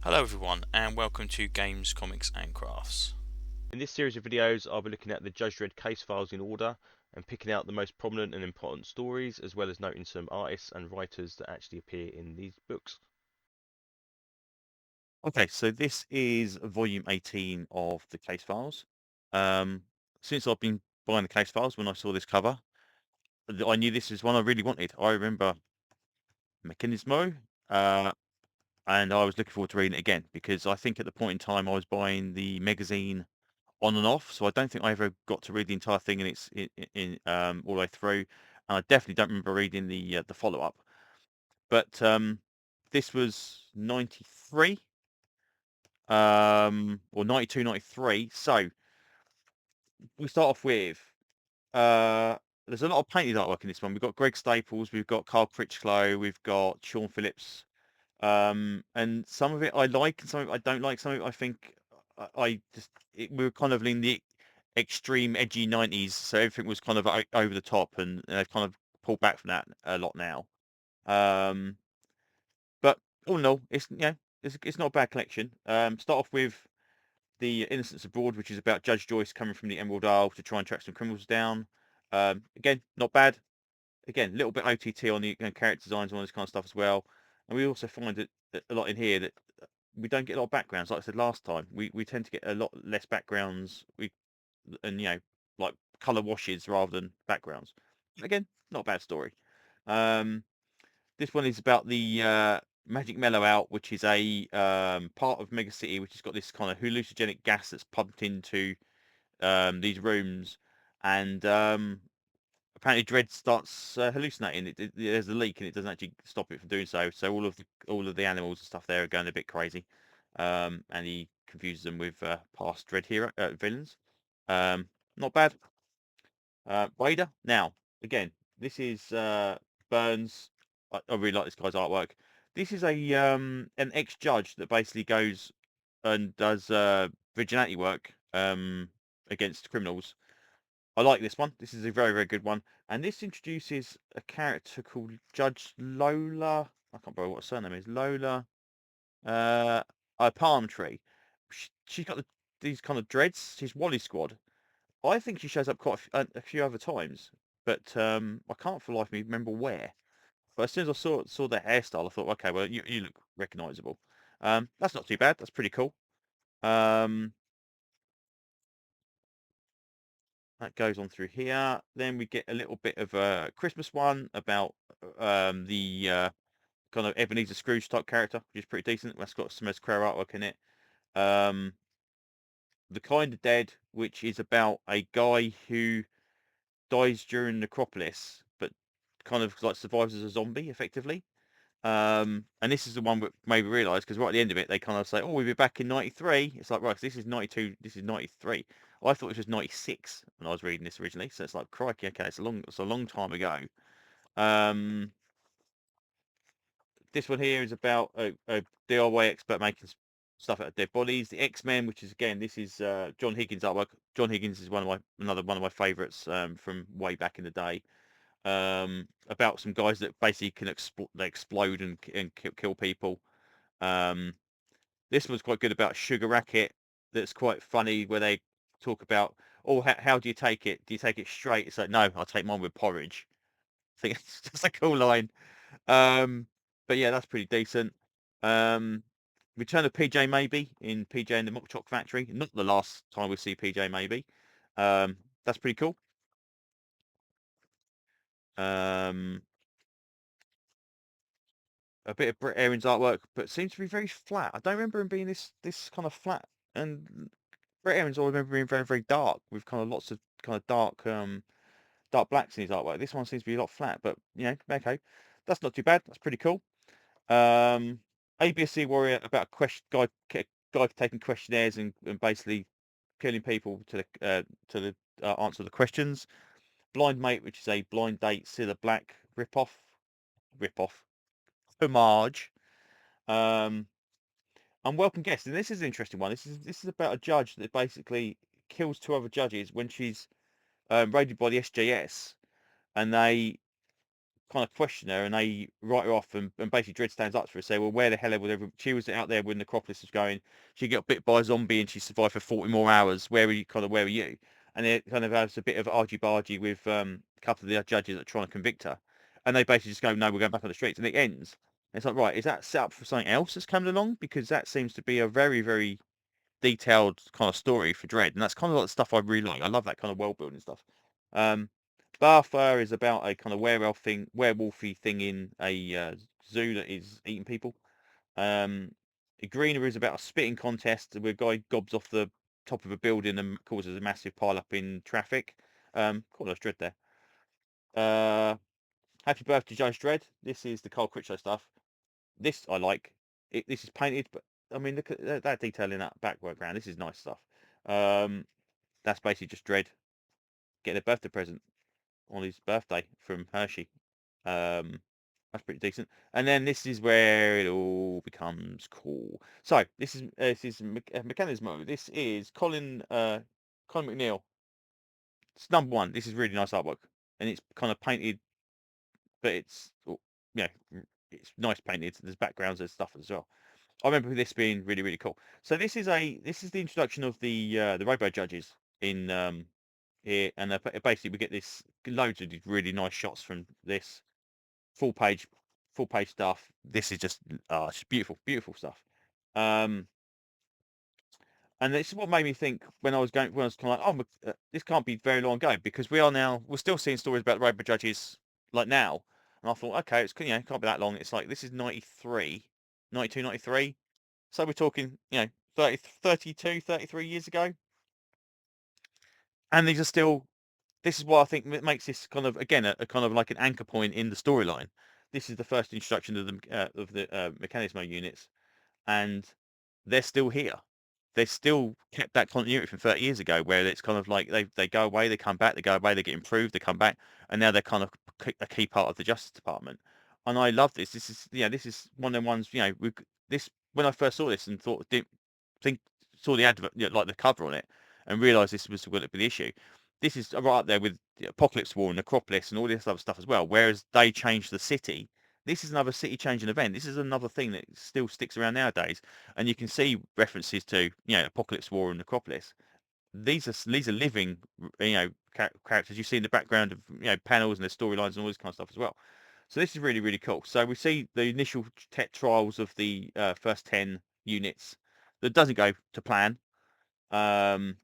Hello everyone and welcome to Games, Comics and Crafts. In this series of videos, I'll be looking at the Judge Dredd case files in order and picking out the most prominent and important stories, as well as noting some artists and writers that actually appear in these books. Okay, so this is volume 18 of the case files. Since I've been buying the case files, when I saw this cover, I knew this was one I really wanted. I remember Mechanismo, uh, and I was looking forward to reading it again because I think at the point in time I was buying the magazine on and off, so I don't think I ever got to read the entire thing in all the way through. And I definitely don't remember reading the follow up. But this was 93, or 92, 93. So we start off with uh, there's a lot of painted artwork in this one. We've got Greg Staples, we've got Carl Critchlow, we've got Sean Phillips, and some of it I like, and some of it I don't like. Some of it I think we were kind of in the extreme edgy 90s, so everything was kind of over the top, and they've kind of pulled back from that a lot now. Um, but all in all, it's not a bad collection. Start off with the Innocents Abroad, which is about Judge Joyce coming from the Emerald Isle to try and track some criminals down. Again, not bad. Again, a little bit OTT on the character designs and all this kind of stuff as well. And we also find it a lot in here that we don't get a lot of backgrounds. Like I said last time, we tend to get a lot less backgrounds. And like color washes rather than backgrounds. Again, not a bad story. Um, this one is about the Magic Mellow Out, which is a part of Mega City, which has got this kind of hallucinogenic gas that's pumped into these rooms, and apparently Dredd starts hallucinating. There's a leak, and it doesn't actually stop it from doing so. So all of the animals and stuff there are going a bit crazy, and he confuses them with past Dredd hero villains. Um, Not bad. Wader. Now, again, this is Burns. I really like this guy's artwork. This is a an ex-judge that basically goes and does vigilante work against criminals. I like this one. This is a very, very good one. And this introduces a character called Judge Lola. I can't remember what her surname is. Lola. A palm tree. She's got these kind of dreads. She's Wally Squad. I think she shows up quite a few other times, but I can't for the life of me remember where. But as soon as I saw the hairstyle, I thought, okay, well, you look recognisable. That's not too bad. That's pretty cool. Um, that goes on through here. Then we get a little bit of a Christmas one about the kind of Ebenezer Scrooge type character, which is pretty decent. That's got some Square artwork in it. Um, the Kind of Dead, which is about a guy who dies during Necropolis, but kind of like survives as a zombie effectively. And this is the one that made me realise, because right at the end of it, they kind of say, "Oh, we'll be back in '93." It's like, right, so this is '92, this is '93. I thought it was '96 when I was reading this originally, so it's like, crikey, okay, it's a long time ago. Um, this one here is about a DIY expert making stuff out of dead bodies. The X-Men, which is again, this is John Higgins artwork. John Higgins is another one of my favourites from way back in the day. About some guys that basically can explode and kill people. Um, this was quite good about Sugar Racket. That's quite funny where they talk about, oh, how do you take it? Do you take it straight? It's like, no, I'll take mine with porridge. I think it's just a cool line. Um, but yeah, that's pretty decent. Um, Return of PJ Maybe in PJ and the Mock Choc Factory. Not the last time we see PJ Maybe. That's pretty cool. Um, a bit of Brett Aaron's artwork, but seems to be very flat. I don't remember him being this kind of flat. And Brett Aaron's always remember being very, very dark, with kind of lots of kind of dark blacks in his artwork. This one seems to be a lot flat, but okay, that's not too bad. That's pretty cool. ABSC Warrior, about a guy taking questionnaires and basically killing people to answer the questions. Blind Mate, which is a blind date Cilla Black rip off homage. Um, and Welcome Guest, and this is an interesting one. This is about a judge that basically kills two other judges when she's raided by the SJS, and they kind of question her, and they write her off, and basically Dredd stands up to her and say, well, where the hell was everyone? She was out there when the Necropolis was going. She got bit by a zombie and she survived for 40 more hours. Where were you? And it kind of has a bit of argy-bargy with a couple of the judges that are trying to convict her. And they basically just go, no, we're going back on the streets. And it ends. And it's like, right, is that set up for something else that's coming along? Because that seems to be a very, very detailed kind of story for Dredd. And that's kind of like the stuff I really like. I love that kind of world building stuff. Barfur is about a kind of werewolfy thing in a zoo that is eating people. Greener is about a spitting contest where a guy gobs off the top of a building and causes a massive pile up in traffic. Call us Dredd there. Happy Birthday, Judge Dredd. This is the Carl Critchlow stuff. This I like. This is painted, but I mean, look at that detail in that background. This is nice stuff. That's basically just Dredd getting a birthday present on his birthday from Hershey. That's pretty decent. And then this is where it all becomes cool. So this is Mechanismo. This is Colin McNeil. It's number one. This is really nice artwork, and it's kind of painted, but it's it's nice painted. There's backgrounds and stuff as well. I remember this being really, really cool. So this is the introduction of the Robo Judges in here, and basically we get this loads of these really nice shots from this full page stuff. This is just it's just beautiful, beautiful stuff. And this is what made me think when I was kind of like, oh, this can't be very long ago, because we're still seeing stories about the Robo Judges like now. And I thought, okay, it can't be that long. It's like, this is 93, 92, 93. So we're talking, 30, 32, 33 years ago. And these are still, this is what I think makes this kind of, again, a kind of like an anchor point in the storyline. This is the first introduction of the Mechanismo units, and they're still here. They still kept that continuity from 30 years ago, where it's kind of like they go away, they come back, they go away, they get improved, they come back, and now they're kind of a key part of the Justice Department. And I love this. This is one of them ones. This when I first saw this and didn't think saw the advert, like the cover on it, and realised this was going to be the issue. This is right up there with the Apocalypse War and Necropolis and all this other stuff as well. Whereas they changed the city, this is another city changing event. This is another thing that still sticks around nowadays, and you can see references to Apocalypse War and Necropolis. These are living characters you see in the background of panels and their storylines and all this kind of stuff as well. So this is really, really cool. So we see the initial tech trials of the first 10 units. That doesn't go to plan. And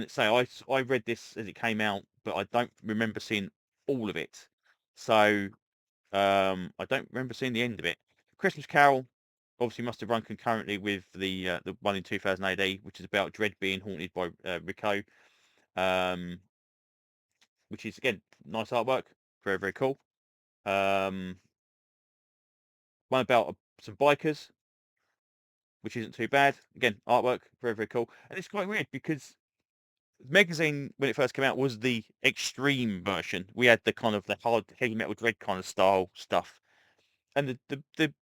so I read this as it came out, but I don't remember seeing all of it. So I don't remember seeing the end of it. Christmas Carol obviously must have run concurrently with the one in 2000 AD, which is about Dredd being haunted by Rico, um, which is again nice artwork, very, very cool. One about some bikers, which isn't too bad. Again, artwork, very, very cool. And it's quite weird because magazine when it first came out was the extreme version. We had the kind of the hard heavy metal Dredd kind of style stuff, and the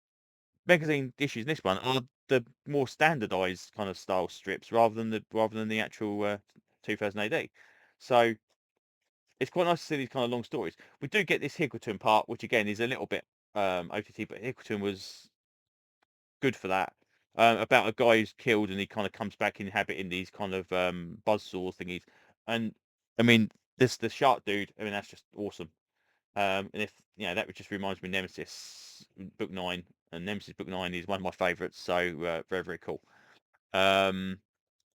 magazine issues in this one are the more standardized kind of style strips rather than the actual 2000 AD. So it's quite nice to see these kind of long stories. We do get this Hickleton part, which again is a little bit OTT, but Hickleton was good for that. About a guy who's killed and he kind of comes back inhabiting these kind of buzzsaw thingies. And I mean, the shark dude, I mean, that's just awesome. And if that just reminds me of Nemesis Book 9, and Nemesis Book 9 is one of my favourites, so very, very cool.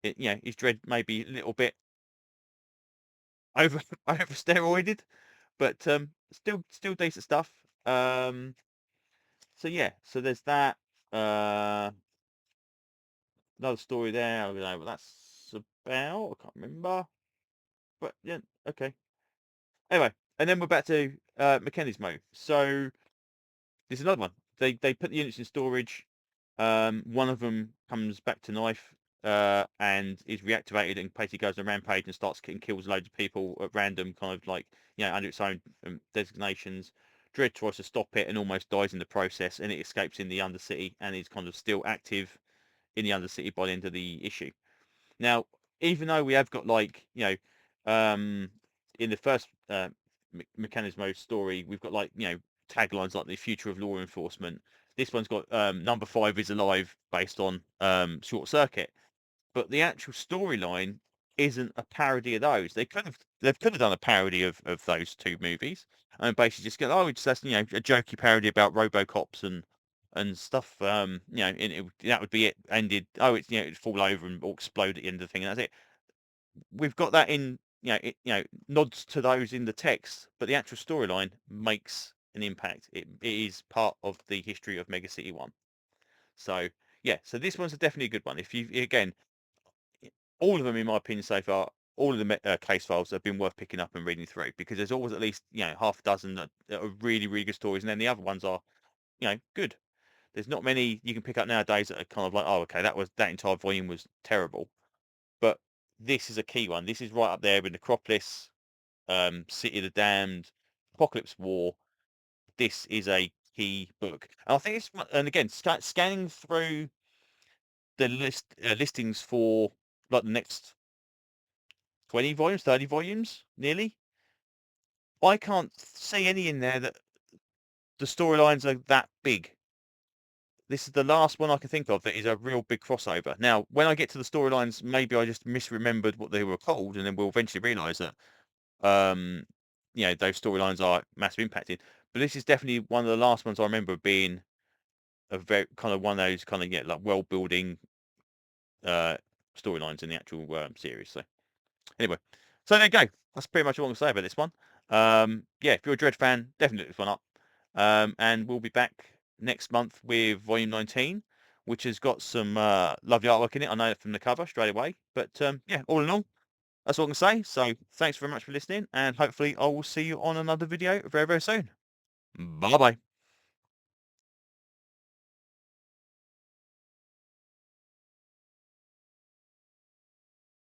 His Dredd maybe a little bit over over steroided, but still decent stuff. So yeah, so there's that. Another story there. I don't know what that's about. I can't remember. But yeah, okay. Anyway, and then we're back to Mechanismo. So there's another one. They put the units in storage. One of them comes back to life and is reactivated and basically goes on a rampage and starts and kills loads of people at random, kind of like under its own designations. Dredd tries to stop it and almost dies in the process, and it escapes in the Undercity and is kind of still active in the Undercity by the end of the issue. Now, even though we have got in the first Mechanismo's story, we've got like, taglines like the future of law enforcement. This one's got number 5 is alive based on Short Circuit, but the actual storyline isn't a parody of those. They could have done a parody of those two movies and basically just go, oh, it's just a jokey parody about RoboCops and stuff. That would be it. Ended. Oh, it'd fall over and or explode at the end of the thing, and that's it. We've got that in, nods to those in the text, but the actual storyline makes an impact. It is part of the history of Mega City 1. So yeah, so this one's definitely a good one. If you again, all of them, in my opinion, so far, all of the case files have been worth picking up and reading through, because there's always at least half a dozen that are really really good stories, and then the other ones are good. There's not many you can pick up nowadays that are kind of like, oh, okay, that entire volume was terrible, but this is a key one. This is right up there with Necropolis, City of the Damned, Apocalypse War. This is a key book, and I think it's, and again, scanning through the listings for like the next 20 volumes, 30 volumes, nearly. I can't see any in there that the storylines are that big. This is the last one I can think of that is a real big crossover. Now, when I get to the storylines, maybe I just misremembered what they were called, and then we'll eventually realise that, um, those storylines are massive impacted. But this is definitely one of the last ones I remember being a very kind of one of those kind of like world building storylines in the actual series. So anyway, so there you go. That's pretty much all I'm going to say about this one. Yeah, if you're a Dredd fan, definitely look this one up. And we'll be back next month with Volume 19, which has got some lovely artwork in it. I know it from the cover straight away. But yeah, all in all, that's all I can say. So thanks very much for listening, and hopefully I will see you on another video very, very soon. Bye-bye.